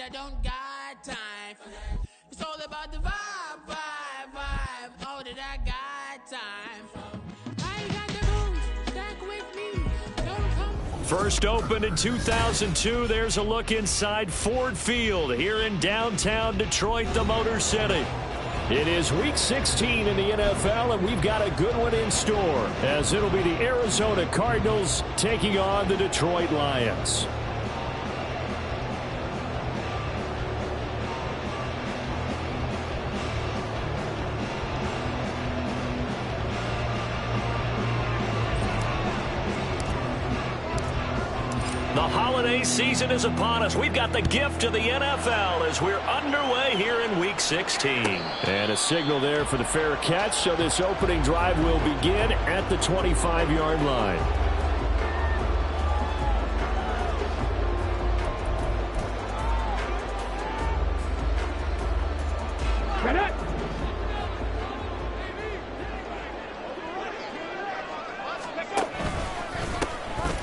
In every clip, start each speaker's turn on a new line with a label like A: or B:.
A: I don't got time for that. It's all about the vibe, vibe, vibe. Oh, that I got time for. I ain't got the booze, stack with me. Don't come.
B: First opened in 2002. There's a look inside Ford Field here in downtown Detroit, the Motor City. It is Week 16 in the NFL, and we've got a good one in store, as it'll be the Arizona Cardinals taking on the Detroit Lions. The holiday season is upon us. We've got the gift of the NFL as we're underway here in Week 16. And a signal there for the fair catch, so this opening drive will begin at the 25-yard line.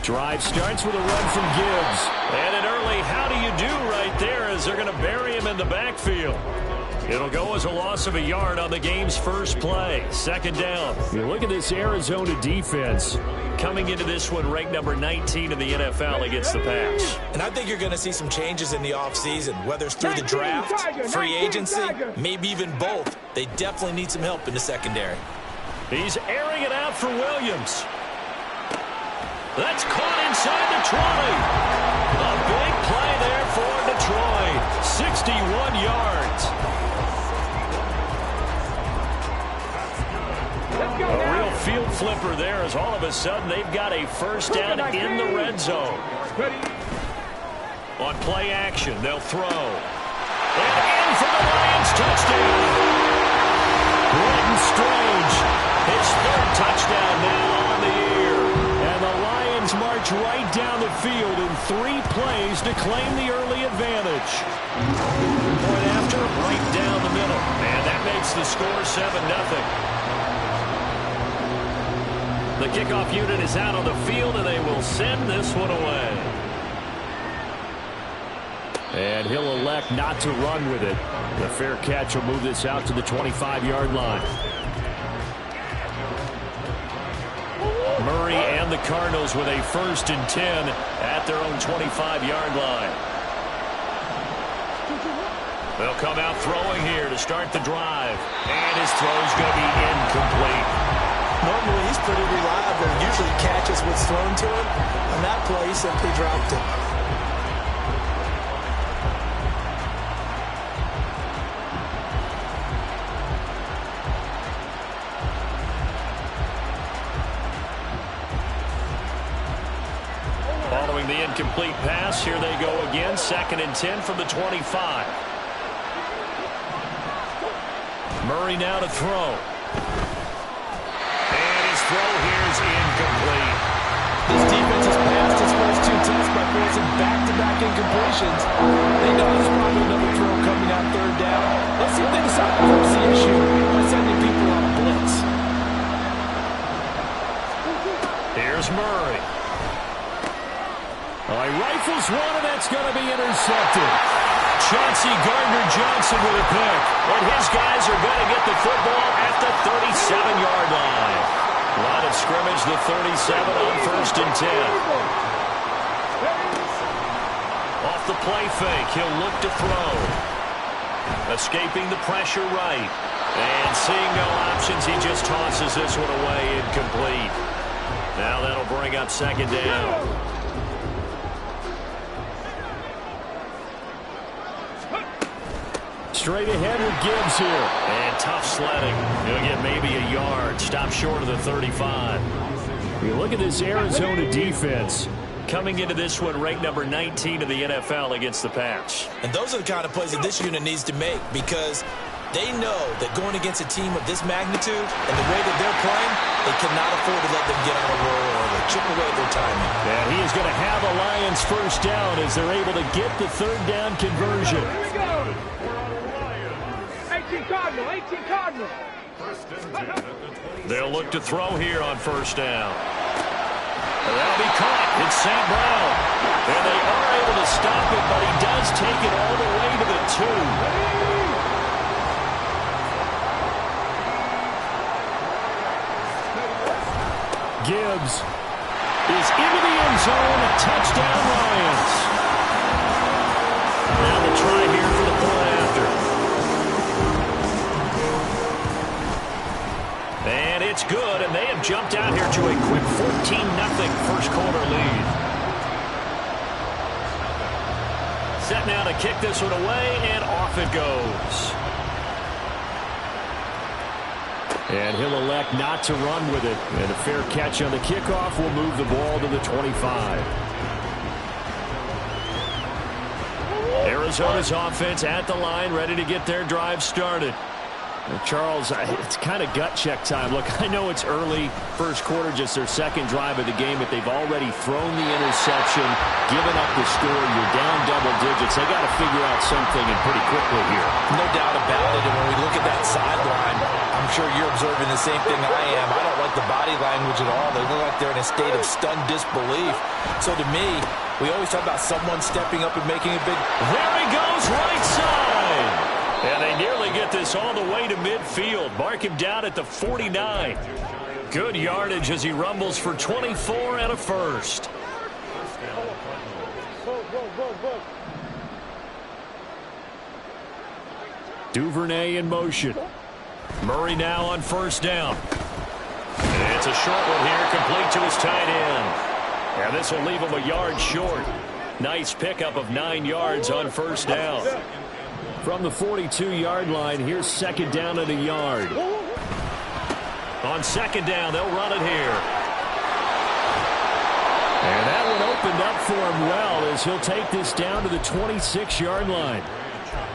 B: Drive starts with a run from Gibbs. And an early how do you do right there as they're going to bury him in the backfield. It'll go as a loss of a yard on the game's first play. Second down. You look at this Arizona defense coming into this one ranked number 19 in the NFL against the pass.
C: And I think you're going to see some changes in the offseason, whether it's through the draft, free agency, maybe even both. They definitely need some help in the secondary.
B: He's airing it out for Williams. That's caught inside the 20. A big play there for Detroit. 61 yards. A real field flipper there as all of a sudden they've got a first down in the red zone. On play action, they'll throw. And in for the Lions touchdown. Brenton Strange, his third touchdown now on the year. And the Lions march right down the field in 3 plays to claim the early advantage. Point after, right down the middle. And that makes the score 7-0. The kickoff unit is out on the field, and they will send this one away. And he'll elect not to run with it. The fair catch will move this out to the 25-yard line. Murray and the Cardinals with a 1st and 10 at their own 25-yard line. They'll come out throwing here to start the drive. And his throw's going to be incomplete.
C: Normally, he's pretty reliable. Usually catches what's thrown to him. On that play, he simply dropped it.
B: Following the incomplete pass, here they go again. 2nd and 10 from the 25. Murray now to throw. And his throw here is incomplete.
D: This defense has passed its first 2 tests by forcing back-to-back incompletions. They know there's probably another throw coming on 3rd down. Let's see if they decide to force the issue by sending people on a blitz.
B: Here's Murray. He rifles one, and that's going to be intercepted. Chauncey Gardner-Johnson with a pick. And his guys are going to get the football at the 37-yard line. Line of scrimmage, the 37 on 1st and 10. Off the play fake, he'll look to throw. Escaping the pressure right. And seeing no options, he just tosses this one away, incomplete. Now that'll bring up 2nd down. Straight ahead with Gibbs here. And tough sledding. He'll get maybe a yard. Stop short of the 35. You look at this Arizona defense coming into this one ranked number 19 in the NFL against the pass.
C: And those are the kind of plays that this unit needs to make because they know that going against a team of this magnitude and the way that they're playing, they cannot afford to let them get on a roll or chip away at their timing.
B: And he is going to have a Lions first down as they're able to get the 3rd down conversion.
E: Here we go. 18 Cardinal, 18 Cardinal.
B: They'll look to throw here on 1st down. That'll be caught. It's St. Brown. And they are able to stop it, but he does take it all the Gibbs is into the end zone. A touchdown, Lions. Now the try here for the point after. And it's good, and they have jumped out here to a quick 14-0 first quarter lead. Set now to kick this one away, and off it goes. And he'll elect not to run with it. And a fair catch on the kickoff will move the ball to the 25. Arizona's offense at the line, ready to get their drive started. Charles, it's kind of gut check time. Look, I know it's early, first quarter, just their second drive of the game, but they've already thrown the interception, given up the score. You're down double digits. They got to figure out something, and pretty quickly here.
C: No doubt about it. And when we look at that sideline, I'm sure you're observing the same thing I am. I don't like the body language at all. They look like they're in a state of stunned disbelief. So to me, we always talk about someone stepping up and making a big...
B: There he goes, right side. And they nearly get this all the way to midfield. Mark him down at the 49. Good yardage as he rumbles for 24 and a first. Duvernay in motion. Murray now on first down. And it's a short one here, complete to his tight end. And this will leave him a yard short. Nice pickup of 9 yards on first down. From the 42-yard line, here's second down at a yard. On second down, they'll run it here. And that one opened up for him well as he'll take this down to the 26-yard line.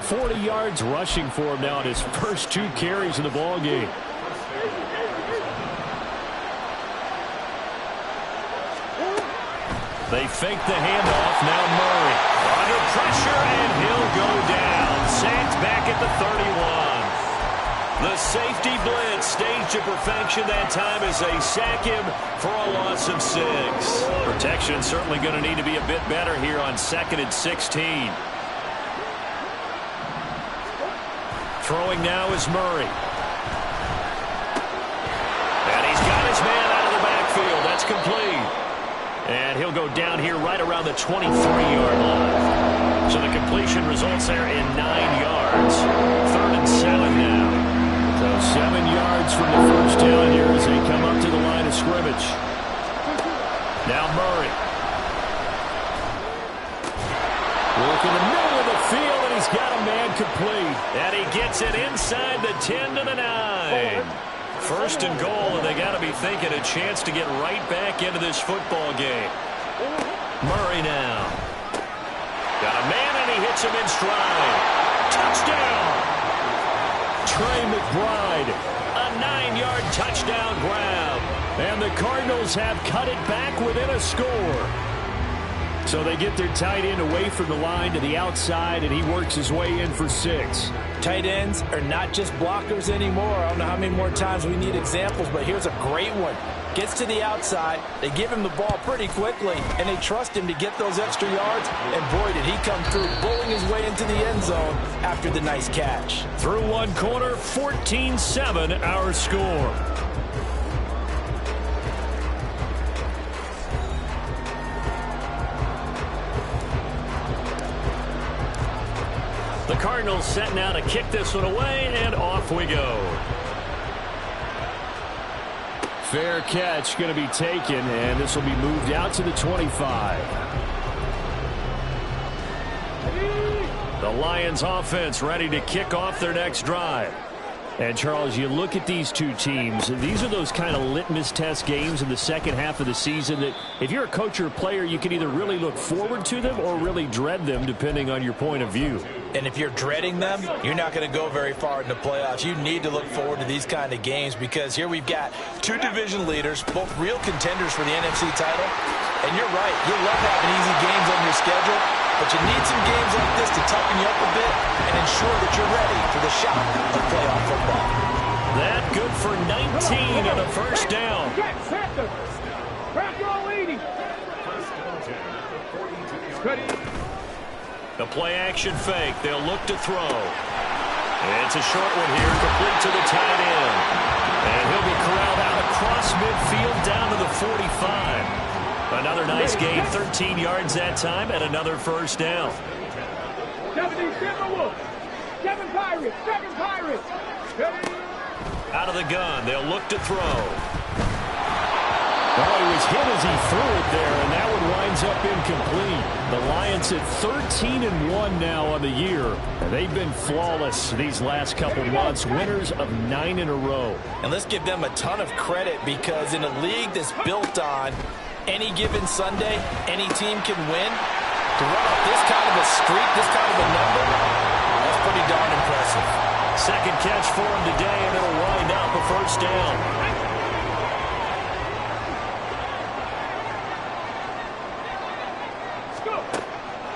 B: 40 yards rushing for him now in his first 2 carries in the ball game. They fake the handoff. Now Murray under pressure, and he'll go down. Sacked back at the 31. The safety blitz staged to perfection that time as they sack him for a loss of 6. Protection certainly going to need to be a bit better here on 2nd and 16. Throwing now is Murray. And he's got his man out of the backfield. That's complete. And he'll go down here right around the 23-yard line. So the completion results there in 9 yards. 3rd and 7 now. So 7 yards from the first down here as they come up to the line of scrimmage. Now Murray. Look in the middle of the field, and he's got a man complete. And he gets it inside the 10 to the 9. First and goal, and they got to be thinking a chance to get right back into this football game. Murray now. Got a man, and he hits him in stride. Touchdown! Trey McBride, a 9-yard touchdown grab. And the Cardinals have cut it back within a score. So they get their tight end away from the line to the outside, and he works his way in for 6.
C: Tight ends are not just blockers anymore. I don't know how many more times we need examples, but here's a great one. Gets to the outside, they give him the ball pretty quickly, and they trust him to get those extra yards, and boy, did he come through, bowling his way into the end zone after the nice catch.
B: Through one quarter, 14-7 our score. The Cardinals set now to kick this one away, and off we go. Fair catch going to be taken, and this will be moved out to the 25. The Lions offense ready to kick off their next drive. And, Charles, you look at these two teams, these are those kind of litmus test games in the second half of the season that if you're a coach or a player, you can either really look forward to them or really dread them, depending on your point of view.
C: And if you're dreading them, you're not going to go very far in the playoffs. You need to look forward to these kind of games because here we've got 2 division leaders, both real contenders for the NFC title. And you're right, you'll love having easy games on your schedule, but you need some games like this to toughen you up a bit and ensure that you're ready for the shock of playoff football.
B: That good for 19 and a first down. The play-action fake. They'll look to throw. It's a short one here, complete to the tight end. And he'll be corralled out across midfield down to the 45. Another nice gain, 13 yards that time, and another first down.
E: 70 Timberwolves. 7 Pirates. 7 Pirates.
B: Out of the gun, they'll look to throw.
D: Well, he was hit as he threw it there, and that one winds up incomplete. The Lions at 13-1 now on the year. And they've been flawless these last couple months, winners of 9 in a row.
C: And let's give them a ton of credit, because in a league that's built on any given Sunday, any team can win. To run up this kind of a streak, this kind of a number, that's pretty darn impressive.
B: Second catch for him today, and it'll wind up a first down.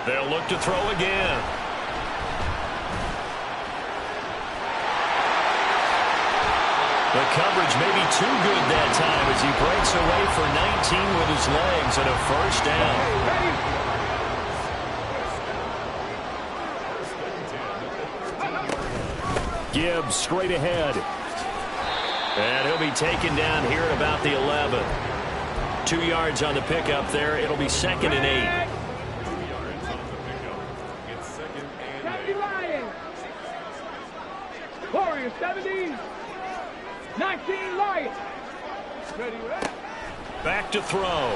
B: They'll look to throw again. The coverage may be too good that time as he breaks away for 19 with his legs and a first down.
D: Gibbs straight ahead.
B: And he'll be taken down here at about the 11. 2 yards on the pickup there. It'll be 2nd and 8.
E: Warriors 70. 19 Lions.
B: Back to throw.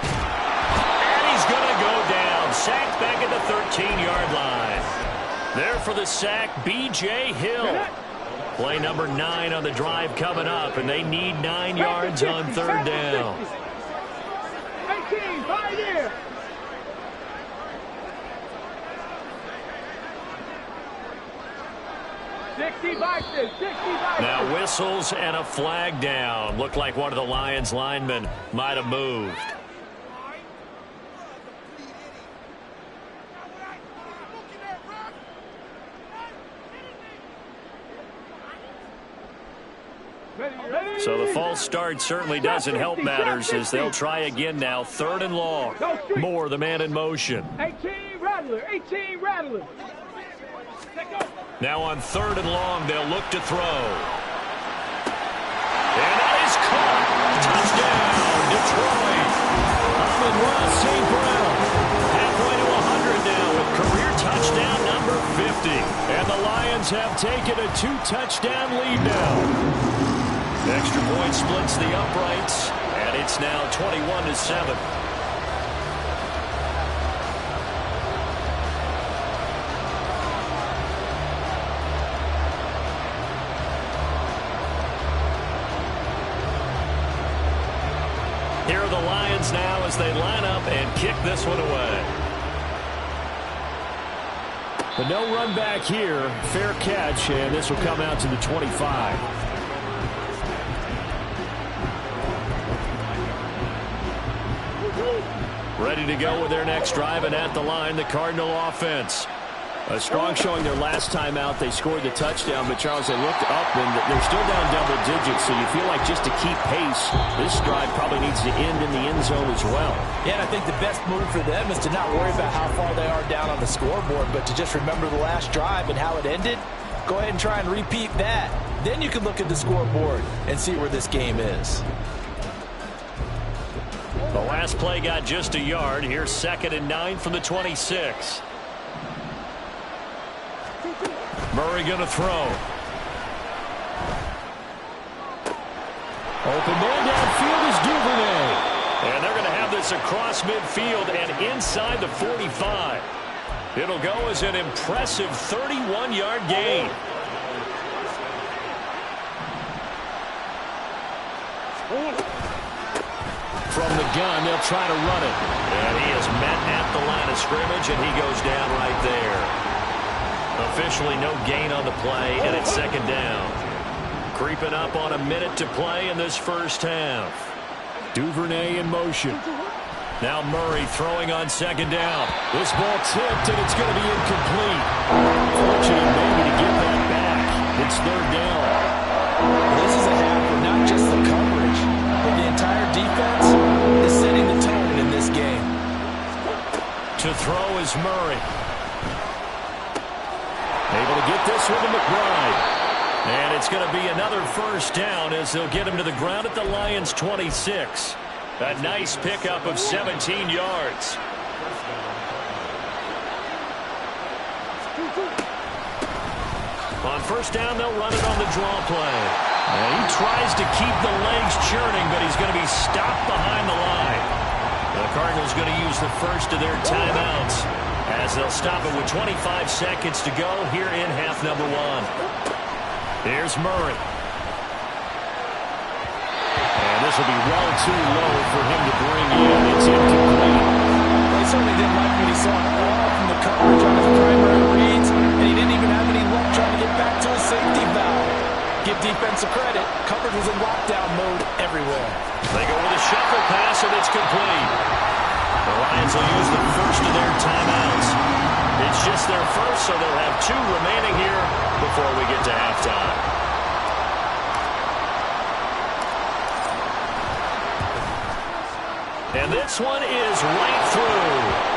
B: And he's going to go down. Sacked back at the 13-yard line. There for the sack, B.J. Hill. Play number 9 on the drive coming up, and they need 9 yards on third down.
E: 18, 5 here.
B: Now whistles and a flag down. Looked like one of the Lions linemen might have moved. So the false start certainly doesn't help matters as they'll try again now. 3rd and long. Moore, the man in motion.
E: 18 Rattler. 18 Rattler.
B: Now on 3rd and long, they'll look to throw. And that is caught. Touchdown, Detroit.
D: Amon-Ra St. Brown.
B: Halfway to 100 now with career touchdown number 50.
D: And the Lions have taken a 2-touchdown lead now.
B: Extra point splits the uprights, and it's now 21-7. Here are the Lions now as they line up and kick this one away.
D: But no run back here. Fair catch, and this will come out to the 25.
B: Ready to go with their next drive, and at the line, the Cardinal offense.
D: A strong showing their last time out. They scored the touchdown, but Charles, they looked up, and they're still down double digits, so you feel like just to keep pace, this drive probably needs to end in the end zone as well.
C: Yeah, and I think the best move for them is to not worry about how far they are down on the scoreboard, but to just remember the last drive and how it ended. Go ahead and try and repeat that. Then you can look at the scoreboard and see where this game is.
B: The last play got just a yard. Here's 2nd and 9 from the 26. Murray going to throw.
D: Open man downfield is Duvernay.
B: And they're going to have this across midfield and inside the 45. It'll go as an impressive 31-yard gain.
D: From the gun, they'll try to run it.
B: And he is met at the line of scrimmage, and he goes down right there. Officially no gain on the play, and it's 2nd down. Creeping up on a minute to play in this first half.
D: Duvernay in motion.
B: Now Murray throwing on 2nd down.
D: This ball tipped, and it's going to be incomplete. Fortunate maybe to get that back. It's 3rd down.
C: This is a half where not just the coverage, but the entire defense is setting the tone in this game.
B: To throw is Murray.
D: Able to get this one to McBride.
B: And it's going to be another first down as they'll get him to the ground at the Lions' 26. A nice pickup of 17 yards. On first down, they'll run it on the draw play. And he tries to keep the legs churning, but he's going to be stopped behind the line. The Cardinals going to use the first of their timeouts as they'll stop it with 25 seconds to go here in half number one. Here's Murray. And this will be well too low for him to bring in. It's incomplete.
D: He certainly didn't like what he saw all from the coverage on his primary reads, and he didn't even have any luck trying to get back to his safety valve. Give defensive credit. Coverage was in lockdown mode everywhere.
B: They go with a shuffle pass, and it's complete. The Lions will use the first of their timeouts. It's just their first, so they'll have 2 remaining here before we get to halftime. And this one is right through.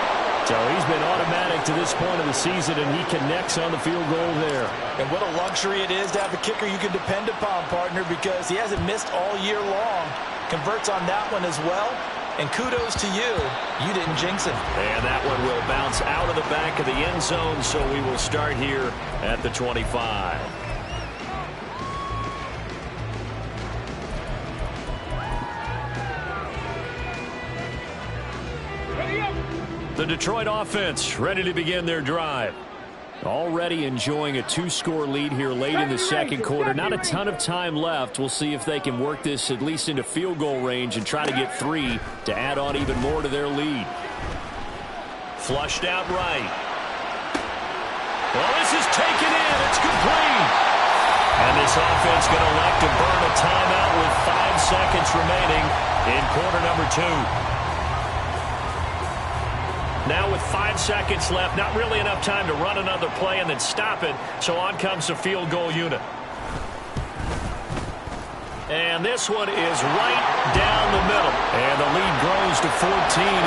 B: So he's been automatic to this point of the season, and he connects on the field goal there.
C: And what a luxury it is to have a kicker you can depend upon, partner, because he hasn't missed all year long. Converts on that one as well. And kudos to you. You didn't jinx him.
B: And that one will bounce out of the back of the end zone, so we will start here at the 25. The Detroit offense ready to begin their drive. Already enjoying a 2-score lead here late in the second quarter. Not a ton of time left. We'll see if they can work this at least into field goal range and try to get 3 to add on even more to their lead. Flushed out right. Well, this is taken in. It's complete. And this offense going to elect to burn a timeout with 5 seconds remaining in quarter number 2. Now with 5 seconds left, not really enough time to run another play and then stop it, so on comes the field goal unit. And this one is right down the middle. And the lead grows to 14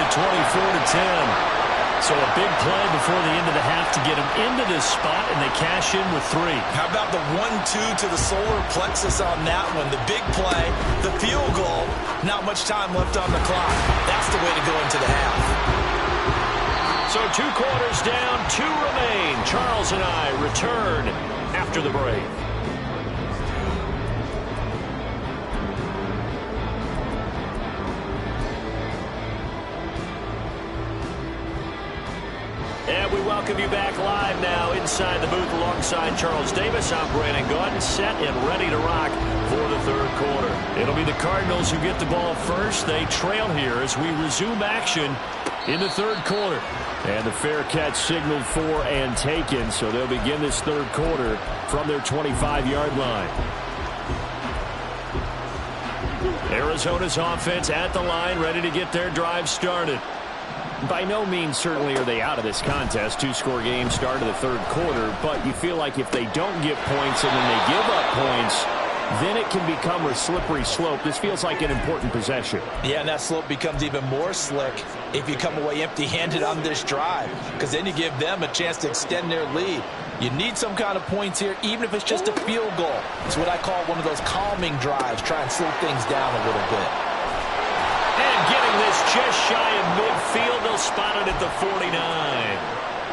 B: at 24-10. So a big play before the end of the half to get them into this spot, and they cash in with 3.
C: How about the 1-2 to the solar plexus on that one? The big play, the field goal, not much time left on the clock. That's the way to go into the half.
B: So 2 quarters down, 2 remain. Charles and I return after the break. And we welcome you back live now inside the booth alongside Charles Davis. I'm Brandon Gaudin, set and ready to rock for the third quarter. It'll be the Cardinals who get the ball first. They trail here as we resume action in the third quarter. And the fair catch signaled for and taken, so they'll begin this third quarter from their 25-yard line. Arizona's offense at the line, ready to get their drive started. By no means certainly are they out of this contest. 2-score game start of the third quarter, but you feel like if they don't get points and then they give up points, then it can become a slippery slope. This feels like an important possession.
C: Yeah, and that slope becomes even more slick if you come away empty-handed on this drive, because then you give them a chance to extend their lead. You need some kind of points here, even if it's just a field goal. It's what I call one of those calming drives. Try and slow things down a little bit.
B: And getting this just shy of midfield, they'll spot it at the 49.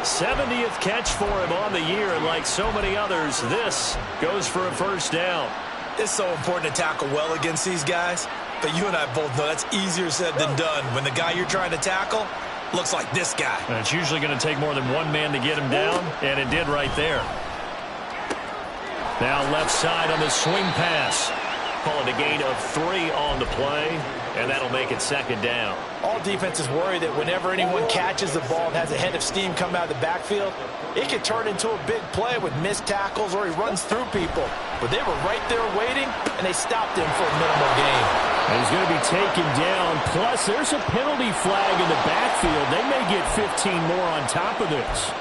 B: 70th catch for him on the year, and like so many others, this goes for a first down.
C: It's so important to tackle well against these guys, but you and I both know that's easier said than done when the guy you're trying to tackle looks like this guy.
B: And it's usually going to take more than one man to get him down, and it did right there. Now left side on the swing pass. Call it a gain of 3 on the play, and that'll make it second down.
C: All defenses worry that whenever anyone catches the ball and has a head of steam come out of the backfield, it can turn into a big play with missed tackles or he runs through people. But they were right there waiting, and they stopped him for a minimal gain.
B: And he's going to be taken down. Plus, there's a penalty flag in the backfield. They may get 15 more on top of this.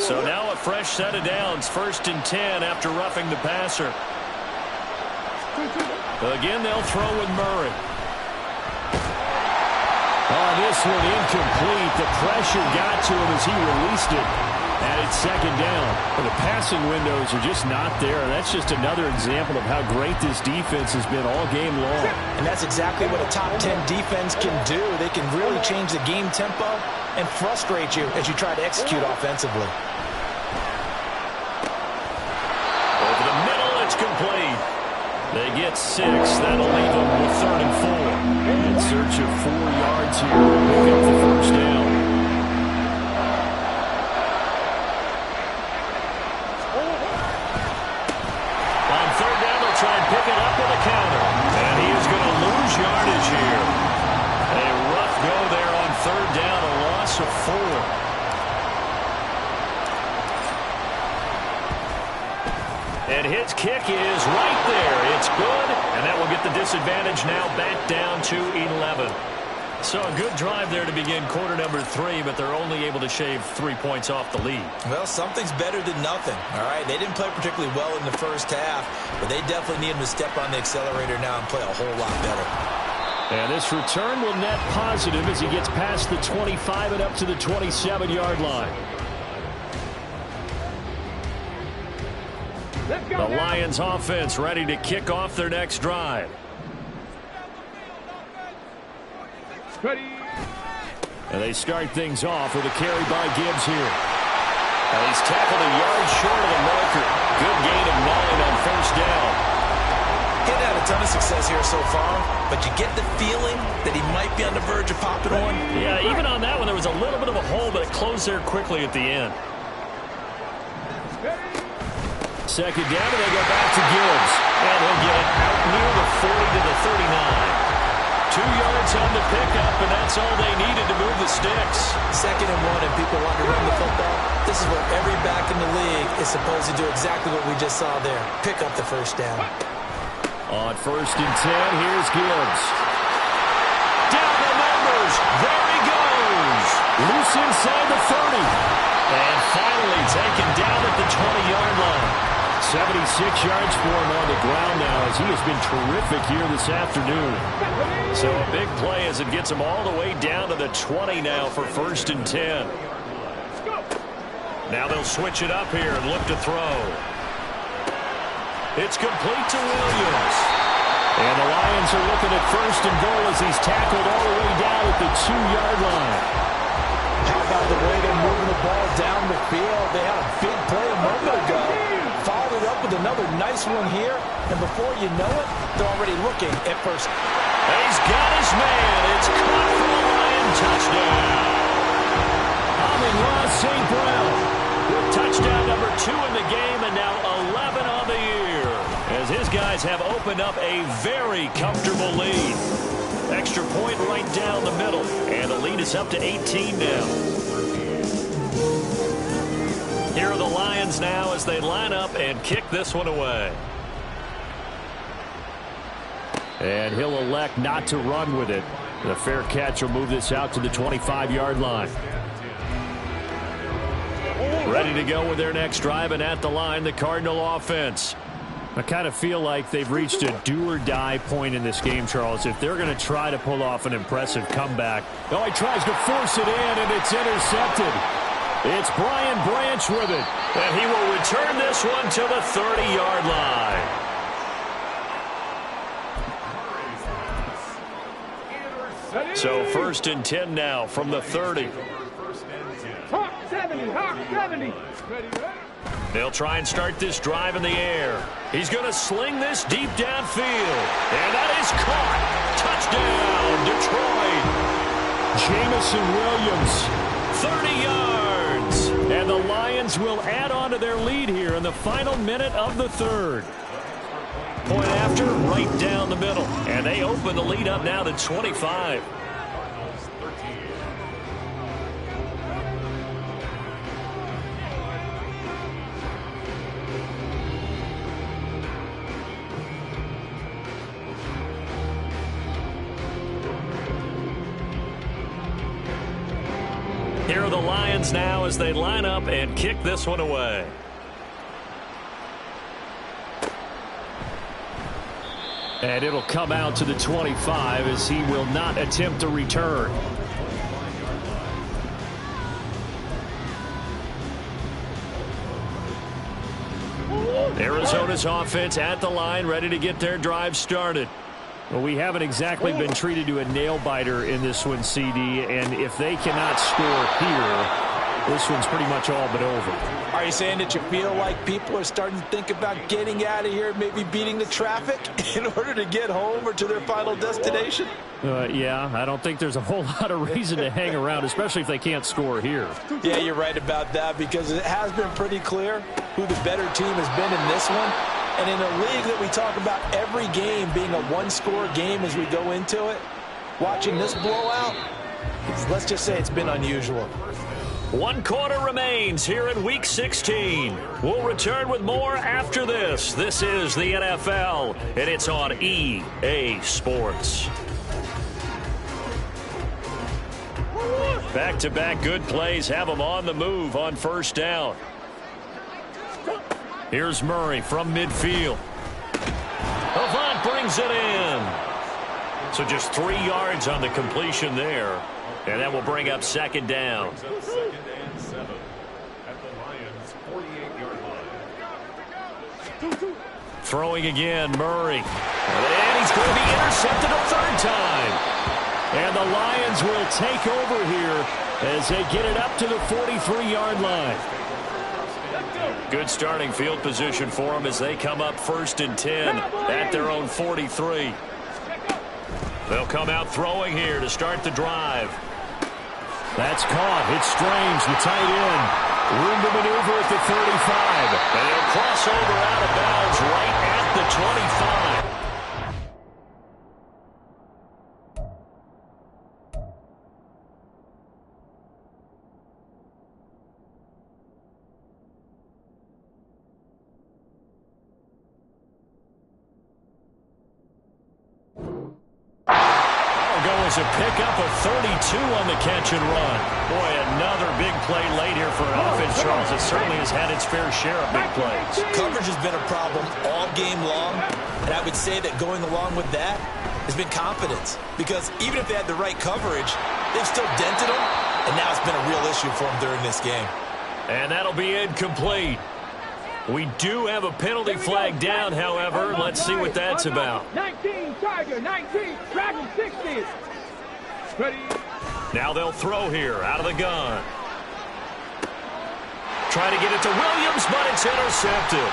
B: So now a fresh set of downs. 1st and 10 after roughing the passer. Again, they'll throw with Murray. Oh, this one incomplete. The pressure got to him as he released it. And it's second down.
D: Well, the passing windows are just not there. That's just another example of how great this defense has been all game long.
C: And that's exactly what a top 10 defense can do. They can really change the game tempo and frustrate you as you try to execute offensively.
B: Over the middle, it's complete. They get 6. That'll leave them with 3rd and 4.
D: In search of 4 yards here to pick up the first down.
B: On 3rd down, they'll try and pick it up with a counter. And he is going to lose yardage here. A rough go there on 3rd down, a loss of 4. And his kick is right there. It's good, and that will get the disadvantage now back down to 11. So a good drive there to begin quarter number 3, but they're only able to shave 3 points off the lead.
C: Well, something's better than nothing, all right? They didn't play particularly well in the first half, but they definitely need him to step on the accelerator now and play a whole lot better.
B: And this return will net positive as he gets past the 25 and up to the 27-yard line. The Lions offense ready to kick off their next drive.
E: Ready.
B: And they start things off with a carry by Gibbs here. And he's tackled a yard short of the marker. Good gain of 9 on 1st down.
C: He hasn't had a ton of success here so far, but you get the feeling that he might be on the verge of popping one.
B: Yeah, even on that one, there was a little bit of a hole, but it closed there quickly at the end. Second down, and they go back to Gibbs. And he'll get it out near the 40 to the 39. 2 yards on the pickup, and that's all they needed to move the sticks.
C: 2nd and 1, and people want to run the football. This is what every back in the league is supposed to do, exactly what we just saw there. Pick up the 1st down.
B: On 1st and 10, here's Gibbs. Down the numbers. There he goes. Loose inside the 30. And finally taken down at the 20-yard line. 76 yards for him on the ground now as he has been terrific here this afternoon. So a big play as it gets him all the way down to the 20 now for 1st and 10. Now they'll switch it up here and look to throw. It's complete to Williams. And the Lions are looking at 1st and goal as he's tackled all the way down at the 2-yard line.
C: How about the way they're moving the ball down the field? They had a big play a moment ago. Followed it up with another nice one here. And before you know it, they're already looking at 1st.
B: He's got his man. It's caught for a Lion touchdown. Amon-Ra St. Brown with touchdown number 2 in the game and now 11 on the year. As his guys have opened up a very comfortable lead. Extra point right down the middle. And the lead is up to 18 now. Here are the Lions now as they line up and kick this one away. And he'll elect not to run with it. The fair catch will move this out to the 25-yard line. Ready to go with their next drive, and at the line, the Cardinal offense. I kind of feel like they've reached a do-or-die point in this game, Charles. If they're going to try to pull off an impressive comeback. Oh, he tries to force it in, and it's intercepted. It's Brian Branch with it. And he will return this one to the 30-yard line. So 1st and 10 now from the 30.
E: Hawk 70, Hawk 70.
B: They'll try and start this drive in the air. He's going to sling this deep downfield. And that is caught. Touchdown, Detroit. Jamison Williams, 30 yards. And the Lions will add on to their lead here in the final minute of the 3rd. Point after, right down the middle. And they open the lead up now to 25. Here are the Lions now as they line up and kick this one away. And it'll come out to the 25 as he will not attempt to return. Arizona's offense at the line, ready to get their drive started.
D: Well, we haven't exactly been treated to a nail-biter in this one, CD, and if they cannot score here, this one's pretty much all but over.
C: Are you saying that you feel like people are starting to think about getting out of here, maybe beating the traffic in order to get home or to their final destination?
D: Yeah, I don't think there's a whole lot of reason to hang around, especially if they can't score here.
C: Yeah, you're right about that, because it has been pretty clear who the better team has been in this one. And in a league that we talk about every game being a one-score game as we go into it, watching this blowout, let's just say it's been unusual.
B: 1 quarter remains here in Week 16. We'll return with more after this. This is the NFL, and it's on EA Sports. Back-to-back good plays have them on the move on first down. Here's Murray from midfield. Avant brings it in. So just 3 yards on the completion there. And that will bring up second down.
E: Second and 7 at the Lions' 48-yard line.
B: Throwing again, Murray. And he's going to be intercepted a third time. And the Lions will take over here as they get it up to the 43-yard line. Good starting field position for them as they come up 1st and 10 at their own 43. They'll come out throwing here to start the drive.
D: That's caught. It's Strange, the tight end. Room to maneuver at the 35.
B: And he'll cross over out of bounds right at the 25. A pickup of 32 on the catch and run. Boy, another big play late here for an offense, Charles, that certainly has had its fair share of big plays.
C: Coverage has been a problem all game long, and I would say that going along with that has been confidence, because even if they had the right coverage, they've still dented them, and now it's been a real issue for them during this game.
B: And that'll be incomplete. We do have a penalty flag down, however. Let's see what that's about.
E: 19, Tiger, 19, Dragon 60. Ready.
B: Now they'll throw here out of the gun. Trying to get it to Williams, but it's intercepted.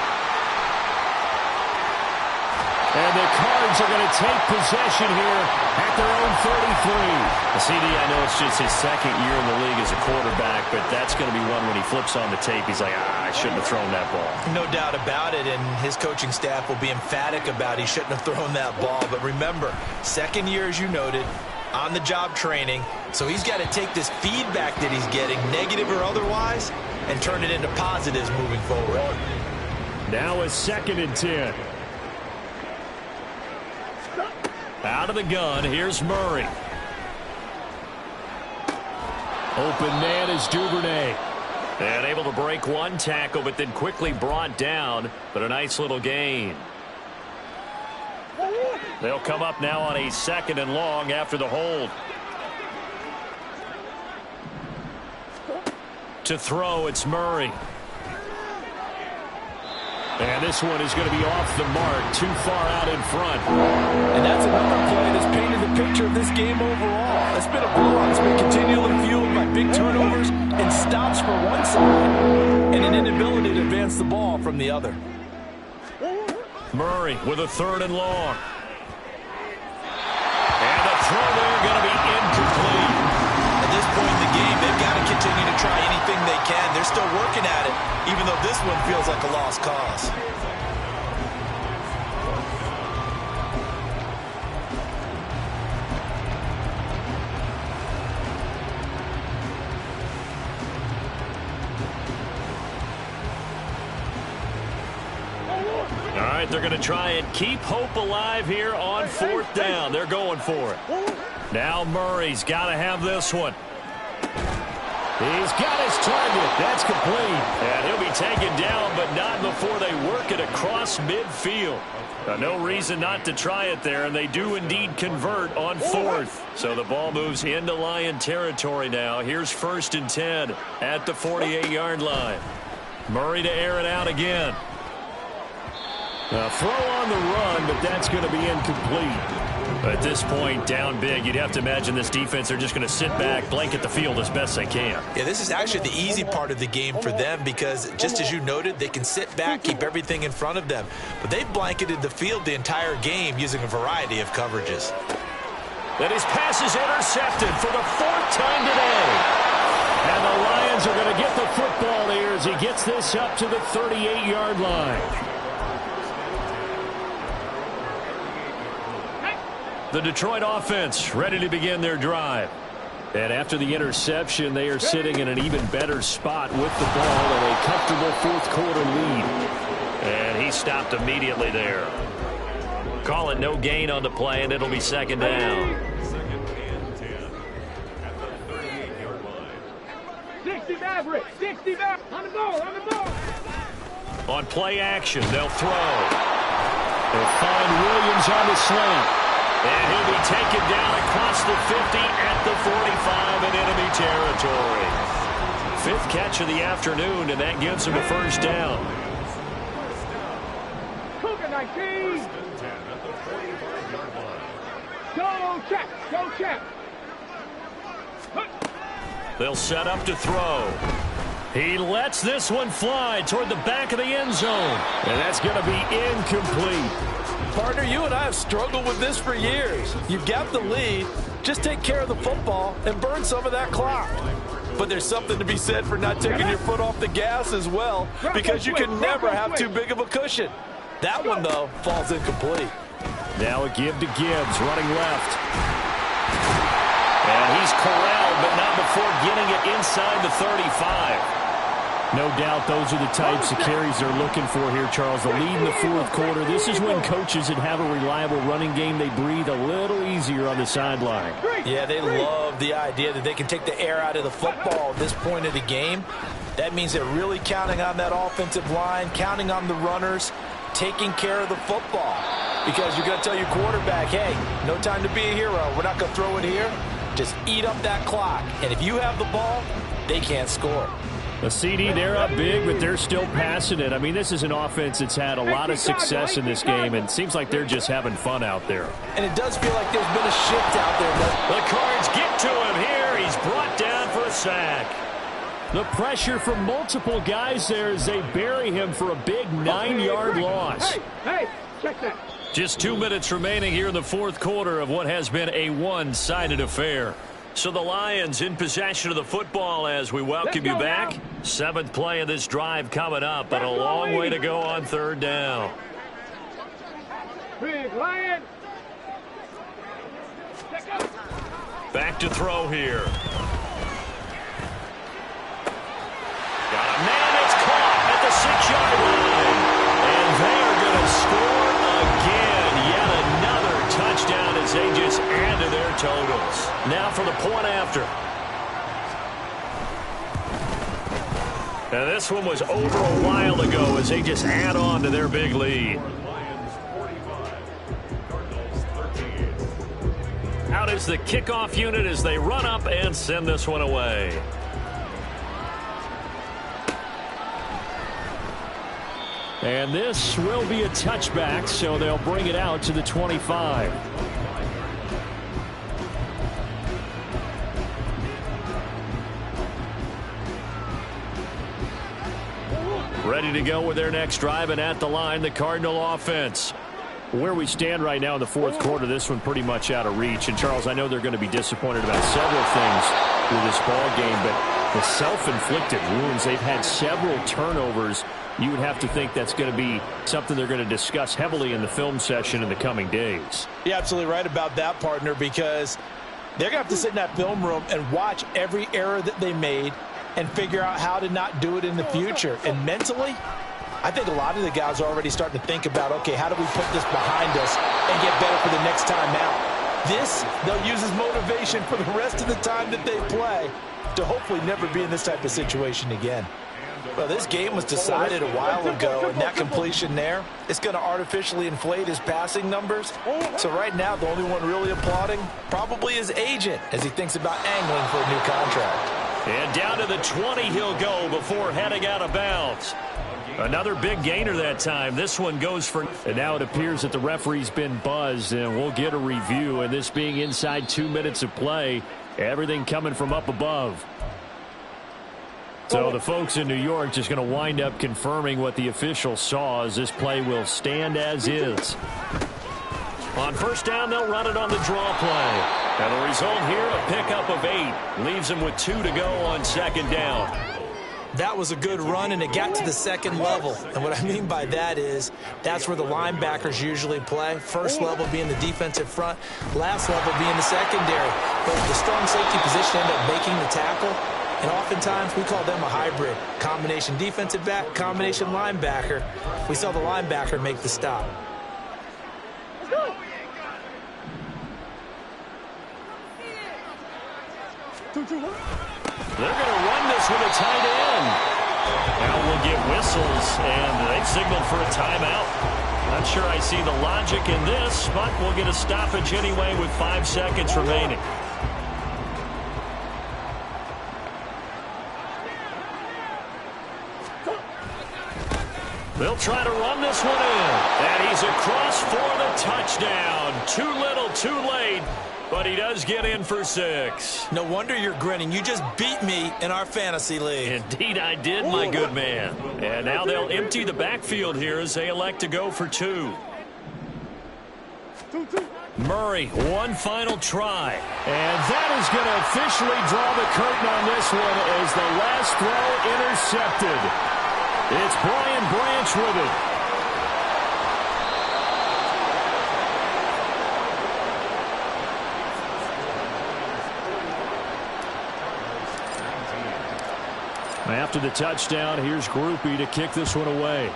D: And the Cards are going to take possession here at their own 33.
B: CD, I know it's just his second year in the league as a quarterback, but that's going to be one when he flips on the tape. He's like, I shouldn't have thrown that ball.
C: No doubt about it, and his coaching staff will be emphatic about he shouldn't have thrown that ball. But remember, second year, as you noted, on-the-job training, so he's got to take this feedback that he's getting, negative or otherwise, and turn it into positives moving forward.
D: Now a 2nd and 10.
B: Out of the gun, here's Murray.
D: Open man is Duvernay.
B: And able to break one tackle, but then quickly brought down, but a nice little gain. They'll come up now on a 2nd and long after the hold. To throw, it's Murray.
D: And this one is going to be off the mark, too far out in front.
C: And that's another play that's painted the picture of this game overall. It's been a blowout. It's been continually fueled by big turnovers and stops for one side and an inability to advance the ball from the other.
B: Murray with a 3rd and long. And the throw there going to be incomplete.
C: At this point in the game, they've got to continue to try anything they can. They're still working at it, even though this one feels like a lost cause.
B: All right, they're going to try and keep hope alive here on 4th down. They're going for it. Now Murray's got to have this one.
D: He's got his target. That's complete.
B: And he'll be taken down, but not before they work it across midfield. No reason not to try it there, and they do indeed convert on 4th. So the ball moves into Lion territory now. Here's 1st and 10 at the 48-yard line. Murray to air it out again. A throw on the run, but that's going to be incomplete. At this point, down big, you'd have to imagine this defense, they're just going to sit back, blanket the field as best they can.
C: Yeah, this is actually the easy part of the game for them because, just as you noted, they can sit back, keep everything in front of them. But they've blanketed the field the entire game using a variety of coverages.
B: And his pass is intercepted for the 4th time today. And the Lions are going to get the football here as he gets this up to the 38-yard line. The Detroit offense ready to begin their drive. And after the interception, they are sitting in an even better spot with the ball and a comfortable 4th quarter lead. And he stopped immediately there. Call it no gain on the play, and it'll be 2nd down.
D: 60 Maverick, 60 Maverick, on the ball.
B: On play action, they'll throw. They'll find Williams on the slant. And he'll be taken down across the 50 at the 45 in enemy territory. 5th catch of the afternoon, and that gives him a 1st down.
D: Cougar 19. Go check.
B: They'll set up to throw. He lets this one fly toward the back of the end zone. And that's going to be incomplete.
F: Partner, you and I have struggled with this for years. You've got the lead. Just take care of the football and burn some of that clock. But there's something to be said for not taking your foot off the gas as well, because you can never have too big of a cushion. That one, though, falls incomplete.
B: Now a give to Gibbs, running left. And he's corralled, but not before getting it inside the 35. No doubt those are the types of carries they're looking for here, Charles. The lead in the 4th quarter. This is when coaches that have a reliable running game, they breathe a little easier on the sideline.
C: Yeah, they love the idea that they can take the air out of the football at this point of the game. That means they're really counting on that offensive line, counting on the runners, taking care of the football. Because you're going to tell your quarterback, hey, no time to be a hero. We're not going to throw it here. Just eat up that clock. And if you have the ball, they can't score.
B: A CD, they're up big, but they're still passing it. I mean, this is an offense that's had a lot of success in this game, and it seems like they're just having fun out there.
C: And it does feel like there's been a shift out there.
B: The Cards get to him here. He's brought down for a sack. The pressure from multiple guys there as they bury him for a big 9-yard loss.
D: Hey, check that.
B: Just 2 minutes remaining here in the 4th quarter of what has been a one-sided affair. So the Lions in possession of the football as we welcome you back. 7th play of this drive coming up, but a long way to go on 3rd down.
D: Big Lion.
B: Back to throw here. Got a man that's caught at the 6-yard line. And they're going to score again. Yet another touchdown as they just add to their totals. Now for the point after. And this one was over a while ago as they just add on to their big lead. Out is the kickoff unit as they run up and send this one away. And this will be a touchback, so they'll bring it out to the 25. Ready to go with their next drive, and at the line, the Cardinal offense. Where we stand right now in the 4th quarter, this one pretty much out of reach. And, Charles, I know they're going to be disappointed about several things with this ball game, but the self-inflicted wounds, they've had several turnovers. You would have to think that's going to be something they're going to discuss heavily in the film session in the coming days.
F: You're absolutely right about that, partner, because they're going to have to sit in that film room and watch every error that they made and figure out how to not do it in the future. And mentally, I think a lot of the guys are already starting to think about, okay, how do we put this behind us and get better for the next time out? This, they'll use as motivation for the rest of the time that they play to hopefully never be in this type of situation again.
C: Well, this game was decided a while ago, and that completion there is going to artificially inflate his passing numbers. So right now, the only one really applauding probably his agent as he thinks about angling for a new contract.
B: And down to the 20 he'll go before heading out of bounds. Another big gainer that time. This one goes for... And now it appears that the referee's been buzzed, and we'll get a review. And this being inside 2 minutes of play, everything coming from up above. So the folks in New York just going to wind up confirming what the official saw, as this play will stand as is. On first down, they'll run it on the draw play. And the result here, a pickup of 8. Leaves them with 2 to go on second down.
F: That was a good run, and it got to the second level. And what I mean by that is that's where the linebackers usually play. First level being the defensive front, last level being the secondary. But the strong safety position ended up making the tackle. And oftentimes we call them a hybrid. Combination defensive back, combination linebacker. We saw the linebacker make the stop.
B: They're going to run this with a tight end. Now we'll get whistles, and they've signaled for a timeout. Not sure I see the logic in this, but we'll get a stoppage anyway with 5 seconds remaining. They'll try to run this one in. And he's across for the touchdown. Too little, too late. But he does get in for 6.
F: No wonder you're grinning. You just beat me in our fantasy league.
B: Indeed I did, my good man. And now they'll empty the backfield here as they elect to go for 2. Murray, one final try.
D: And that is going to officially draw the curtain on this one as the last throw intercepted. It's Brian Branch with it. After the touchdown, here's Groupie to kick this one away.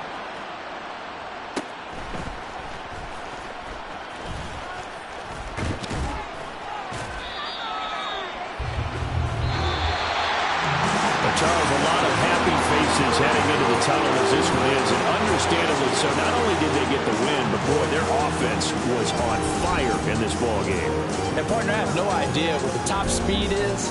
D: Charles, a lot of happy faces heading into the tunnel as this one is, and understandably so. Not only did they get the win, but boy, their offense was on fire in this ball game.
F: And partner, I have no idea what the top speed is.